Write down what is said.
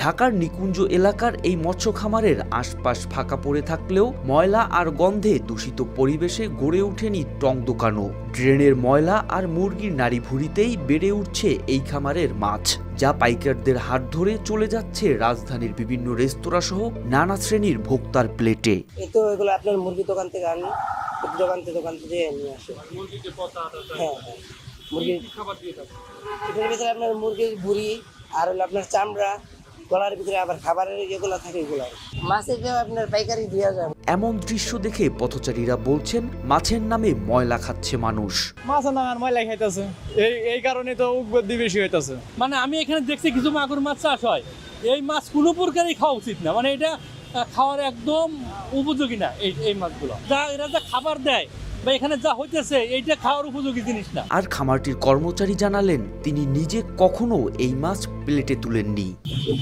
ঢাকার নিকুঞ্জ এলাকার এই মৎস্য খামারের আশপাশ ফাঁকা পড়ে থাকলেও ময়লা আর গন্ধে দূষিত পরিবেশে গড়ে ওঠেনি টং দোকানও। ড্রেনের ময়লা আর মুরগির নাড়ি ভুঁড়িতেই বেড়ে উঠছে এই খামারের মাছ, যা পাইকারদের হাত ধরে চলে যাচ্ছে রাজধানীর বিভিন্ন রেস্তোরাঁ সহ নানা শ্রেণীর ভোক্তার প্লেটে। তো এগুলো আপনার মুরগি দোকান থেকে আনি, দোকান থেকে নিয়ে আসে। হ্যাঁ, মুরগির খাবার দিয়ে থাকে। এটার ভিতরে আপনার মুরগির ভুঁড়ি আর হলো আপনার চামড়া, গলার ভিতরে আবার খাবারের যেগুলো থাকে এগুলো। মাছের আপনার পাইকারি দেওয়া যায়। এমন দৃশ্য দেখে পথচারীরা বলছেন, মাছের নামে ময়লা খাচ্ছে মানুষ। মাছের নামে ময়লা খাইতেছে, এই কারণে তো উৎপত্তি বেশি হইতেছে। মানে আমি এখানে দেখছি কিছু মাগুর মাছ চাষ হয়, এই মাছ কোনো প্রকারই খাওয়া উচিত না, মানে এটা খাওয়ার একদম উপযোগী না। এই মাছগুলো এরা যা খাবার দেয় বা এখানে যা হইতেছে এইটা খাওয়ার উপযোগী জিনিস না। আর খামারটির কর্মচারী জানালেন, তিনি নিজে কখনো এই মাছ প্লেটে তুলেননি।